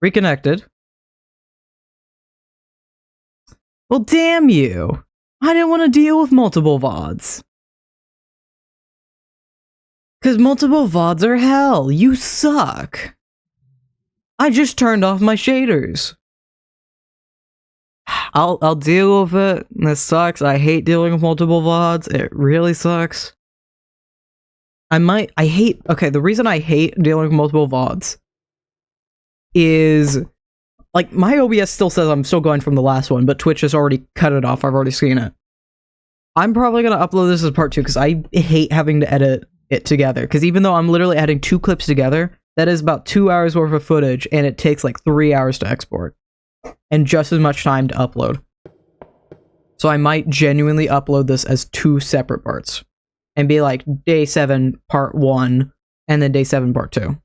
Reconnected. Well, damn you. I didn't want to deal with multiple VODs. Because multiple VODs are hell. You suck. I just turned off my shaders. I'll deal with it. This sucks. I hate dealing with multiple VODs. It really sucks. Okay, the reason I hate dealing with multiple VODs is, like, my OBS still says I'm still going from the last one, but Twitch has already cut it off. I've already seen it. I'm probably gonna upload this as part 2, because I hate having to edit it together. Because even though I'm literally adding 2 clips together, that is about 2 hours worth of footage, and it takes like 3 hours to export. And just as much time to upload. So I might genuinely upload this as 2 separate parts. And be like, day 7, part 1, and then day 7, part 2.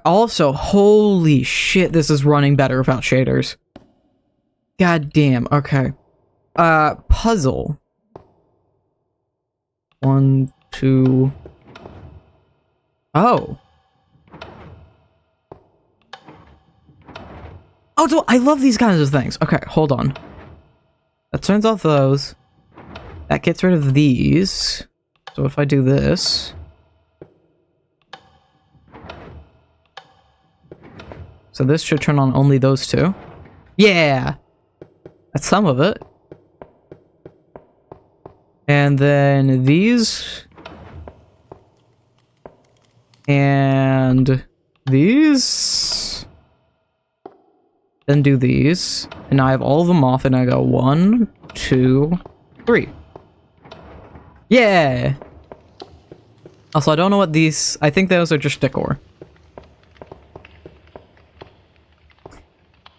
Also, holy shit, this is running better without shaders. God damn, okay. Puzzle. 1, 2... Oh. Oh, so I love these kinds of things. Okay, hold on. That turns off those. That gets rid of these. So if I do this... So this should turn on only those 2. Yeah! That's some of it. And then these... And... these... Then do these. And now I have all of them off, and I go 1, 2, 3. Yeah! Also, I don't know what these... I think those are just decor.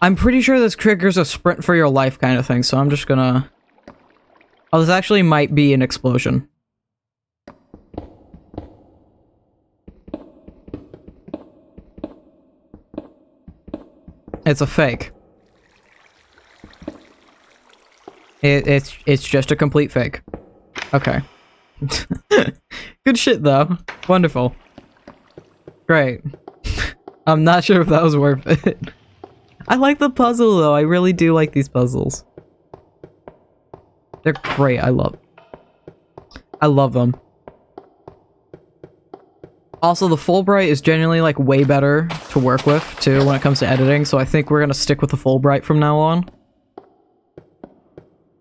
I'm pretty sure this triggers a sprint for your life kind of thing, so I'm just gonna... Oh, this actually might be an explosion. It's a fake. It's just a complete fake. Okay. Good shit, though. Wonderful. Great. I'm not sure if that was worth it. I like the puzzle, though. I really do like these puzzles. They're great. I love them. Also, the Fulbright is genuinely, like, way better to work with, too, when it comes to editing, so I think we're gonna stick with the Fulbright from now on.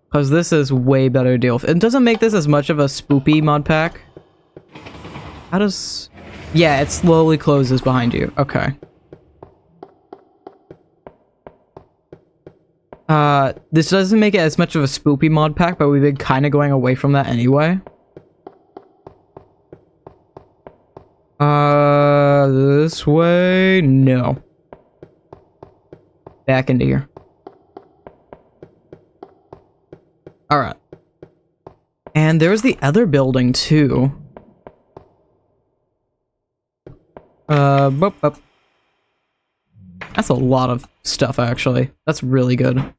Because this is way better to deal with. It doesn't make this as much of a spoopy mod pack. How does... Yeah, it slowly closes behind you. Okay. This doesn't make it as much of a spoopy mod pack, but we've been kind of going away from that anyway. This way? No. Back into here. Alright. And there's the other building, too. Boop. That's a lot of stuff, actually. That's really good.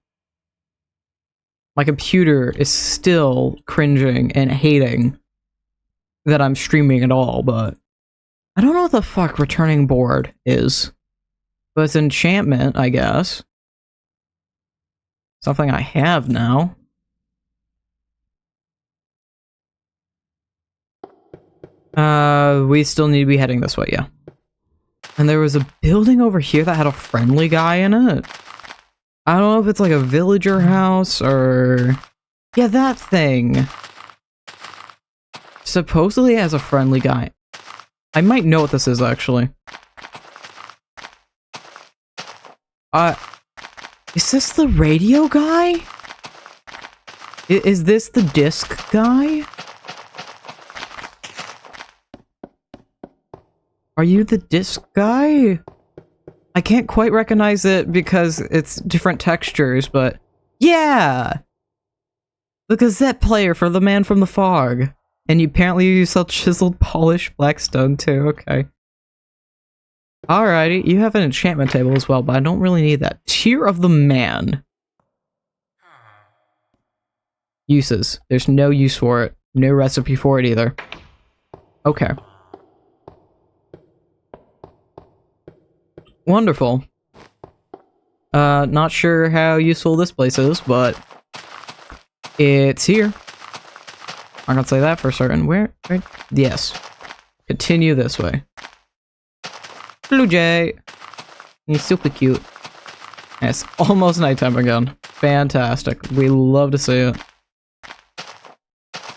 My computer is still cringing and hating that I'm streaming at all, but... I don't know what the fuck returning board is. But it's enchantment, I guess. Something I have now. We still need to be heading this way, yeah. And there was a building over here that had a friendly guy in it. I don't know if it's like a villager house or... Yeah, that thing. Supposedly has a friendly guy. I might know what this is, actually. Is this the radio guy? Is this the disc guy? Are you the disc guy? I can't quite recognize it because it's different textures, but... Yeah! The cassette player for The Man from the Fog. And apparently you sell chiseled, polished black stone too, okay. Alrighty, you have an enchantment table as well, but I don't really need that. Tear of the Man. Uses. There's no use for it. No recipe for it either. Okay. Wonderful. Not sure how useful this place is, but it's here. I'm gonna say that for certain. Where? Yes. Continue this way. Blue Jay. He's super cute. And it's almost nighttime again. Fantastic. We love to see it.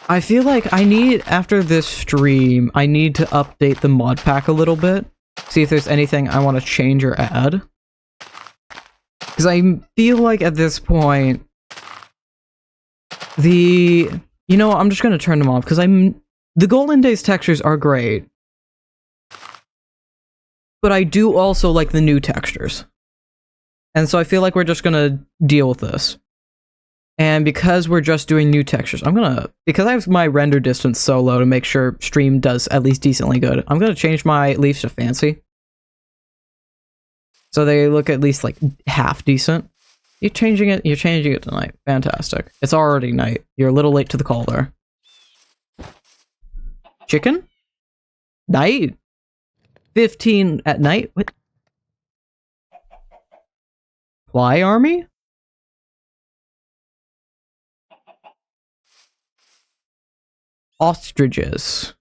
I feel like I need, after this stream, I need to update the mod pack a little bit. See if there's anything I want to change or add. Because I feel like at this point, you know what, I'm just going to turn them off, because the Golden Days textures are great. But I do also like the new textures. And so I feel like we're just going to deal with this. And because we're just doing new textures, because I have my render distance so low to make sure stream does at least decently good, I'm going to change my leaves to fancy. So they look at least like half decent. You're changing it tonight. Fantastic. It's already night. You're a little late to the call there. Chicken? Night? 15 at night? What? Fly army? Ostriches.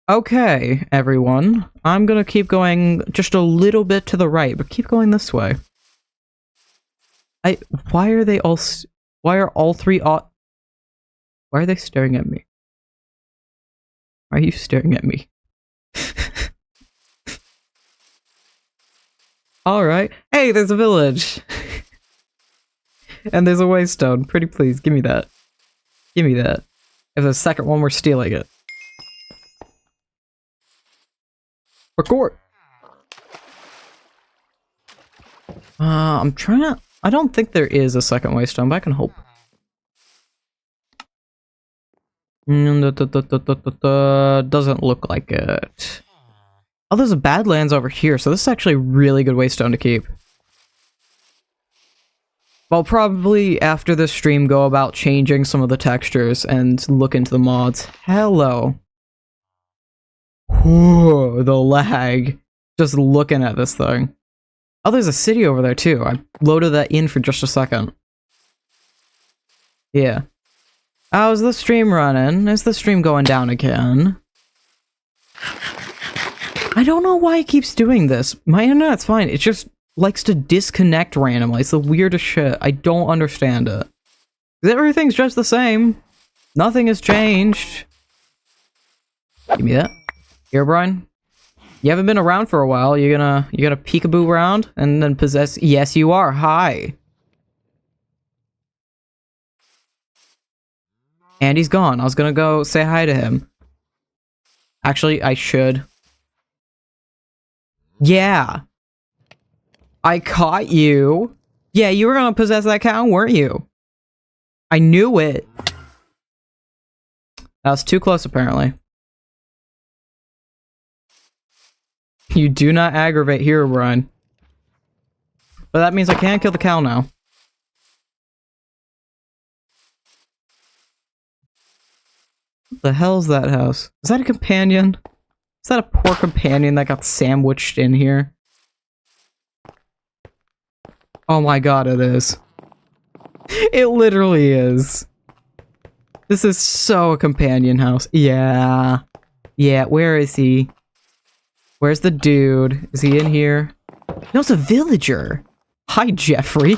Okay, everyone. I'm gonna keep going just a little bit to the right, but keep going this way. Why are all three why are they staring at me? Why are you staring at me? Alright. Hey, there's a village! And there's a waystone. Pretty please, give me that. Give me that. If there's a second one, we're stealing it. Record! I'm trying to... I don't think there is a second waystone, but I can hope. Doesn't look like it. Oh, there's a Badlands over here, so this is actually a really good waystone to keep. I'll probably, after this stream, go about changing some of the textures and look into the mods. Hello. Whoa, the lag. Just looking at this thing. Oh, there's a city over there, too. I loaded that in for just a second. Yeah. How's the stream running? Is the stream going down again? I don't know why it keeps doing this. My internet's fine. It just likes to disconnect randomly. It's the weirdest shit. I don't understand it. Everything's just the same. Nothing has changed. Give me that. Here, Brian. You haven't been around for a while. You gonna peekaboo around and then possess? Yes, you are. Hi. And he's gone. I was gonna go say hi to him. Actually, I should. Yeah. I caught you. Yeah, you were gonna possess that cow, weren't you? I knew it. That was too close, apparently. You do not aggravate here, Brian. But that means I can't kill the cow now. What the hell is that house? Is that a companion? Is that a poor companion that got sandwiched in here? Oh my god, it is. It literally is. This is so a companion house. Yeah. Yeah, where is he? Where's the dude? Is he in here? No, it's a villager. Hi, Jeffrey.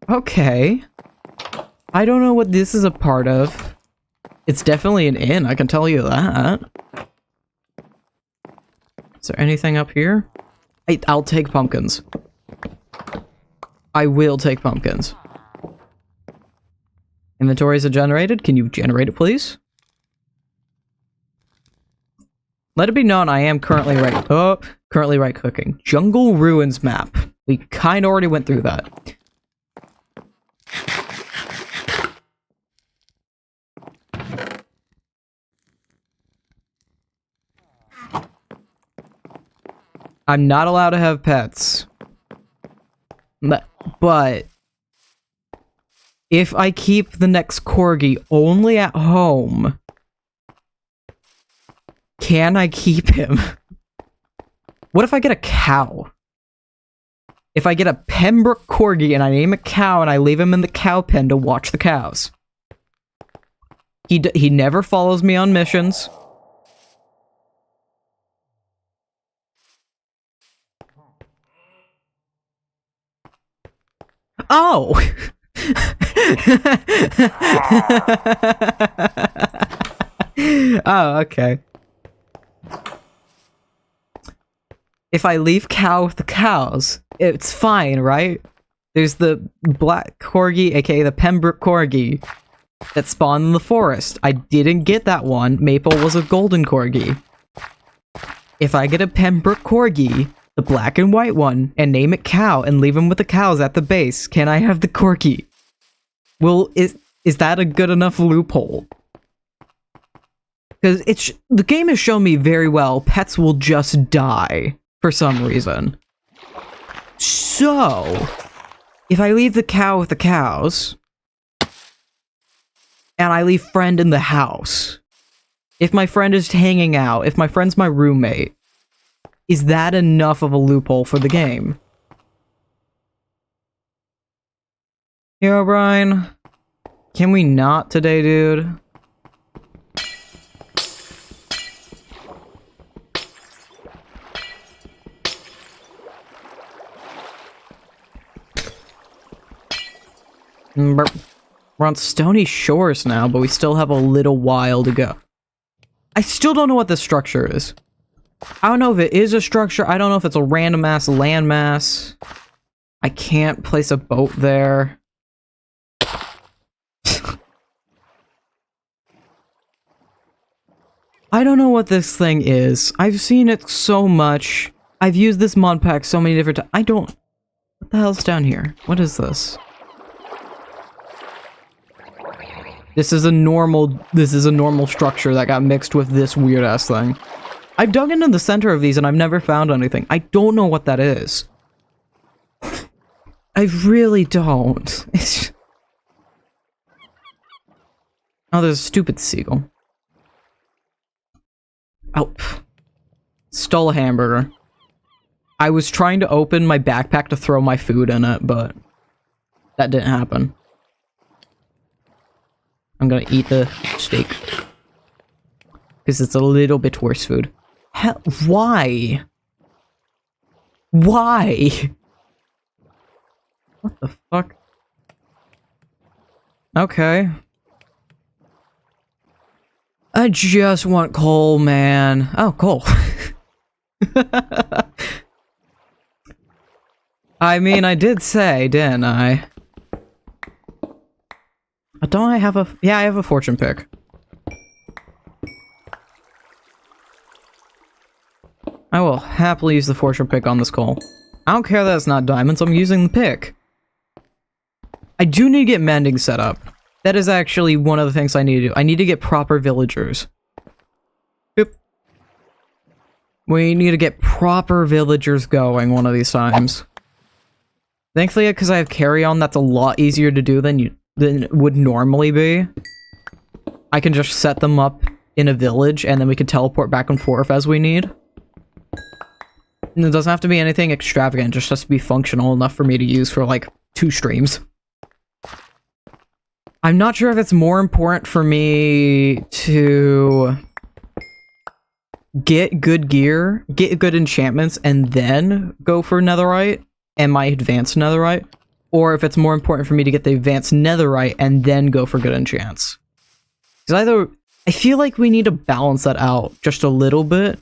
Okay. I don't know what this is a part of. It's definitely an inn, I can tell you that. Is there anything up here? I'll take pumpkins. I will take pumpkins. Inventories are generated. Can you generate it, please? Let it be known I am currently right cooking. Jungle Ruins map. We kinda already went through that. I'm not allowed to have pets. But if I keep the next corgi only at home, Can I keep him? What if I get a cow? If I get a Pembroke Corgi and I name a cow and I leave him in the cow pen to watch the cows. He never follows me on missions. Oh! Oh, okay. If I leave cow with the cows, it's fine, right? There's the black corgi, aka the Pembroke Corgi, that spawned in the forest. I didn't get that one. Maple was a golden corgi. If I get a Pembroke Corgi, the black and white one, and name it Cow and leave him with the cows at the base, can I have the corgi? Well, is that a good enough loophole? Because the game has shown me very well pets will just die for some reason. So, if I leave the cow with the cows, and I leave friend in the house, if my friend is hanging out, if my friend's my roommate, is that enough of a loophole for the game? Yo, Brian, can we not today, dude? We're on Stony Shores now, but we still have a little while to go. I still don't know what this structure is. I don't know if it is a structure. I don't know if it's a random ass landmass. I can't place a boat there. I don't know what this thing is. I've seen it so much. I've used this mod pack so many different times. I don't... What the hell's down here? What is this? This is a normal structure that got mixed with this weird ass thing. I've dug into the center of these and I've never found anything. I don't know what that is. I really don't. Oh, there's a stupid seagull. Oh. Stole a hamburger. I was trying to open my backpack to throw my food in it, but that didn't happen. I'm gonna eat the steak. Because it's a little bit worse food. Hell, why? Why? What the fuck? Okay. I just want coal, man. Oh, coal. I mean, I did say, didn't I? Don't I have a... Yeah, I have a fortune pick. I will happily use the fortune pick on this coal. I don't care that it's not diamonds, I'm using the pick. I do need to get mending set up. That is actually one of the things I need to do. I need to get proper villagers. Yep. We need to get proper villagers going one of these times. Thankfully, because I have carry-on, that's a lot easier to do than it would normally be. I can just set them up in a village, and then we can teleport back and forth as we need. And it doesn't have to be anything extravagant, it just has to be functional enough for me to use for, like, 2 streams. I'm not sure if it's more important for me to get good gear, get good enchantments, and then go for netherite, and my advanced netherite, or if it's more important for me to get the advanced netherite and then go for good enchants. Because I feel like we need to balance that out just a little bit.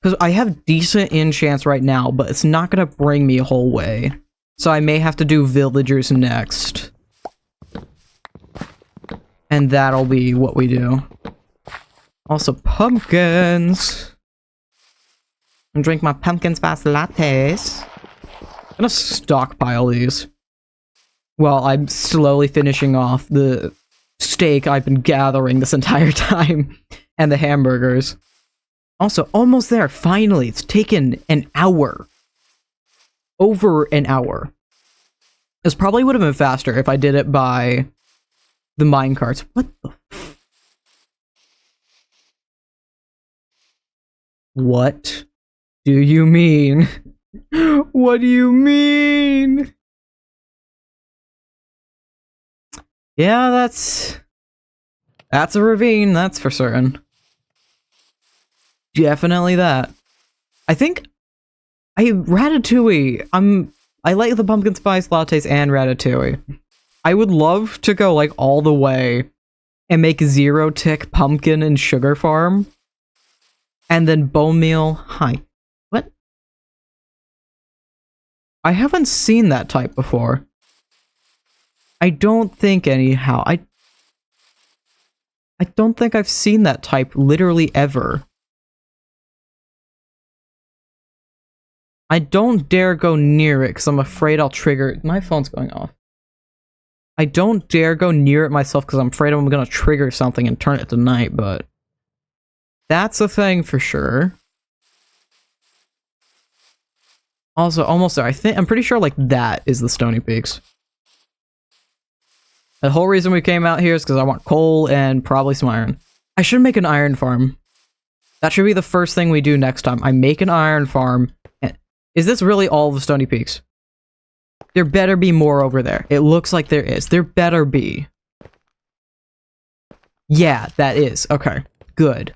Because I have decent enchants right now, but it's not going to bring me a whole way. So I may have to do villagers next. And that'll be what we do. Also, pumpkins. And drink my pumpkin spice lattes. I'm gonna stockpile these. While I'm slowly finishing off the steak I've been gathering this entire time. And the hamburgers. Also, almost there. Finally, it's taken an hour. Over an hour. This probably would have been faster if I did it by the minecarts. What the What do you mean? What do you mean? Yeah, that's a ravine, that's for certain. Definitely that. I think Ratatouille. I like the pumpkin spice lattes and Ratatouille. I would love to go like all the way and make zero tick pumpkin and sugar farm. And then bone meal. Hi. What? I haven't seen that type before. I don't think anyhow. I don't think I've seen that type literally ever. I don't dare go near it because I'm afraid I'll trigger. My phone's going off. I don't dare go near it myself because I'm afraid I'm gonna trigger something and turn it to night, but that's a thing for sure. Also, almost there. I'm pretty sure like that is the Stony Peaks. The whole reason we came out here is because I want coal and probably some iron. I should make an iron farm. That should be the first thing we do next time. I make an iron farm. Is this really all the Stony Peaks? There better be more over there. It looks like there is. There better be. Yeah, that is. Okay, good.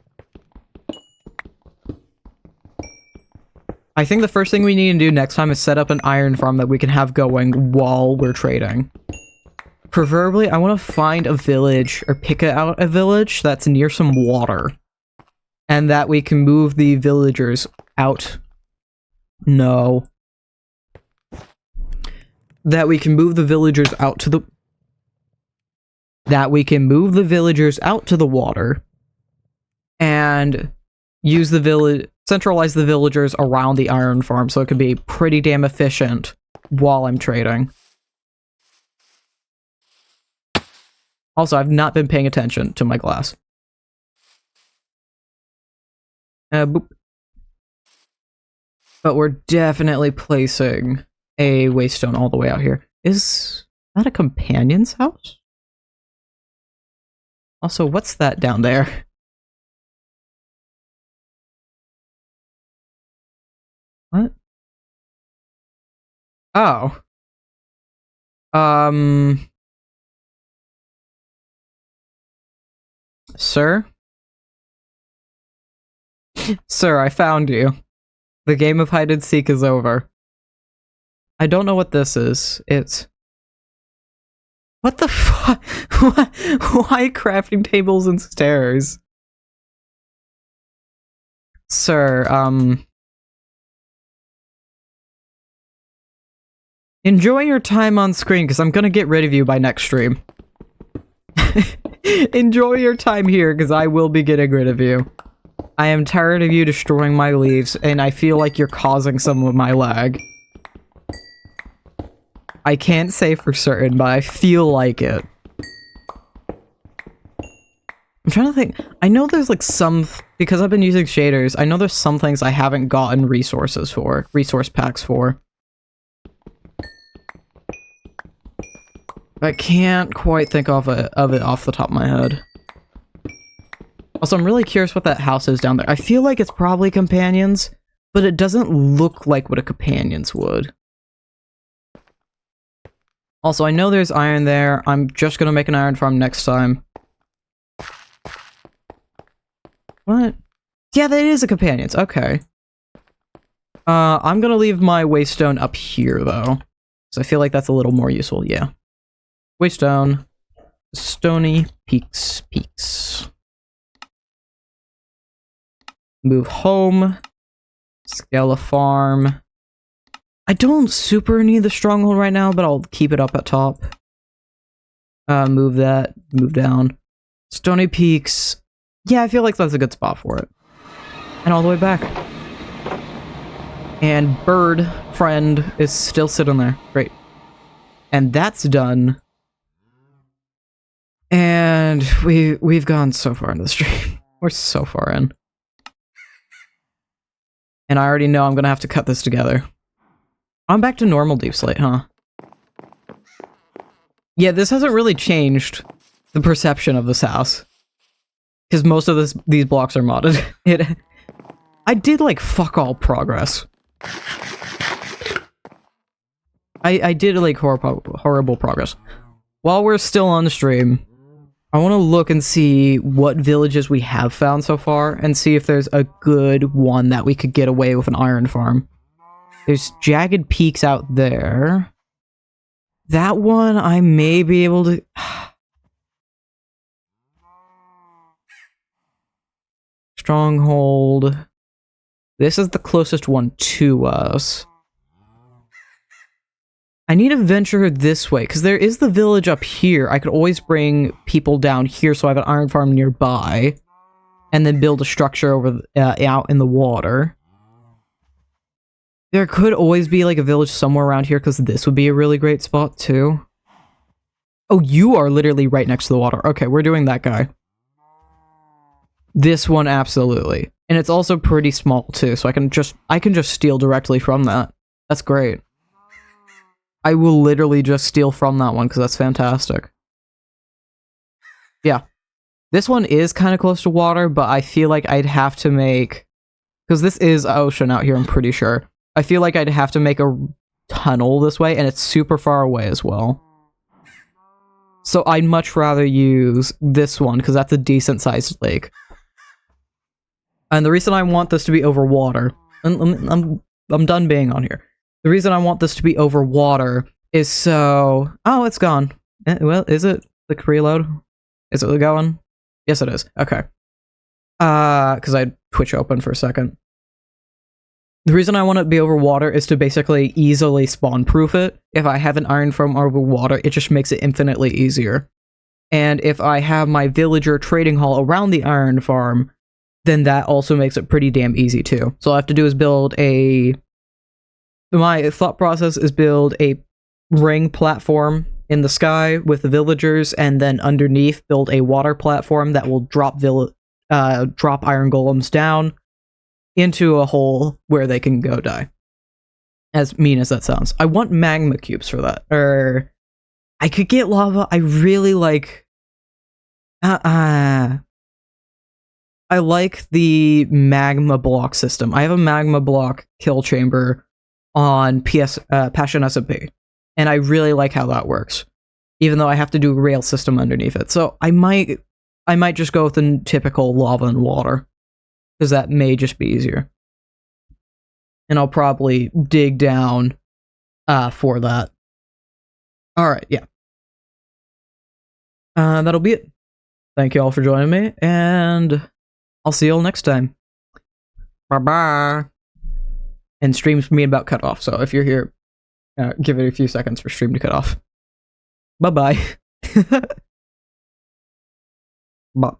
I think the first thing we need to do next time is set up an iron farm that we can have going while we're trading. Preferably, I want to find a village, or pick out a village that's near some water. And that we can move the villagers out. No. That we can move the villagers out to the... That we can move the villagers out to the water. And use the village... Centralize the villagers around the iron farm so it can be pretty damn efficient while I'm trading. Also, I've not been paying attention to my glass. Boop. But we're definitely placing a waystone all the way out here. Is that a companion's house? Also, what's that down there? What? Oh. Sir? Sir, I found you. The game of hide and seek is over. I don't know what this is. It's... What the fuck? Why crafting tables and stairs? Sir, enjoy your time on screen, because I'm gonna get rid of you by next stream. Enjoy your time here, because I will be getting rid of you. I am tired of you destroying my leaves, and I feel like you're causing some of my lag. I can't say for certain, but I feel like it. I'm trying to think. I know there's like some... Because I've been using shaders, I know there's some things I haven't gotten resources for. Resource packs for. I can't quite think of it off the top of my head. Also, I'm really curious what that house is down there. I feel like it's probably companions, but it doesn't look like what a companions would. Also, I know there's iron there. I'm just gonna make an iron farm next time. What? Yeah, that is a companions. Okay. I'm gonna leave my waystone up here, though. So I feel like that's a little more useful. Yeah. Waystone. Stony Peaks. Move home. Scale a farm. I don't super need the stronghold right now, but I'll keep it up at top. Move that. Move down. Stony Peaks. Yeah, I feel like that's a good spot for it. And all the way back. And bird friend is still sitting there. Great. And that's done. And we've gone so far into the stream. We're so far in. And I already know I'm gonna have to cut this together. I'm back to normal deep slate, huh? Yeah, this hasn't really changed the perception of this house. Because most of these blocks are modded. I did, like, fuck all progress. I did, like, horrible progress. While we're still on the stream, I want to look and see what villages we have found so far, and see if there's a good one that we could get away with an iron farm. There's jagged peaks out there. That one, I may be able to... Stronghold. This is the closest one to us. I need to venture this way, because there is the village up here. I could always bring people down here so I have an iron farm nearby. And then build a structure over out in the water. There could always be like a village somewhere around here, because this would be a really great spot too. Oh, you are literally right next to the water. Okay, we're doing that guy. This one, absolutely. And it's also pretty small too, so I can just steal directly from that. That's great. I will literally just steal from that one, because that's fantastic. Yeah. This one is kind of close to water, but I feel like I'd have to make... Because this is ocean out here, I'm pretty sure. I feel like I'd have to make a tunnel this way, and it's super far away as well. So I'd much rather use this one, because that's a decent-sized lake. And the reason I want this to be over water... I'm done being on here. The reason I want this to be over water is so... Oh, it's gone. Well, is it? The reload? Is it going? Yes, it is. Okay. Because I had Twitch open for a second. The reason I want it to be over water is to basically easily spawn-proof it. If I have an iron farm over water, it just makes it infinitely easier. And if I have my villager trading hall around the iron farm, then that also makes it pretty damn easy too. So all I have to do is build a... My thought process is build a ring platform in the sky with the villagers, and then underneath build a water platform that will drop iron golems down into a hole where they can go die. As mean as that sounds. I want magma cubes for that. Or I could get lava. I really like... I like the magma block system. I have a magma block kill chamber on Passion SMP, and I really like how that works, even though I have to do a rail system underneath it. So I might just go with the typical lava and water, because that may just be easier. And I'll probably dig down for that. Alright, yeah. That'll be it. Thank you all for joining me, and I'll see you all next time. Bye-bye. And streams for me about cut off, so if you're here, give it a few seconds for stream to cut off. Bye-bye. Bye.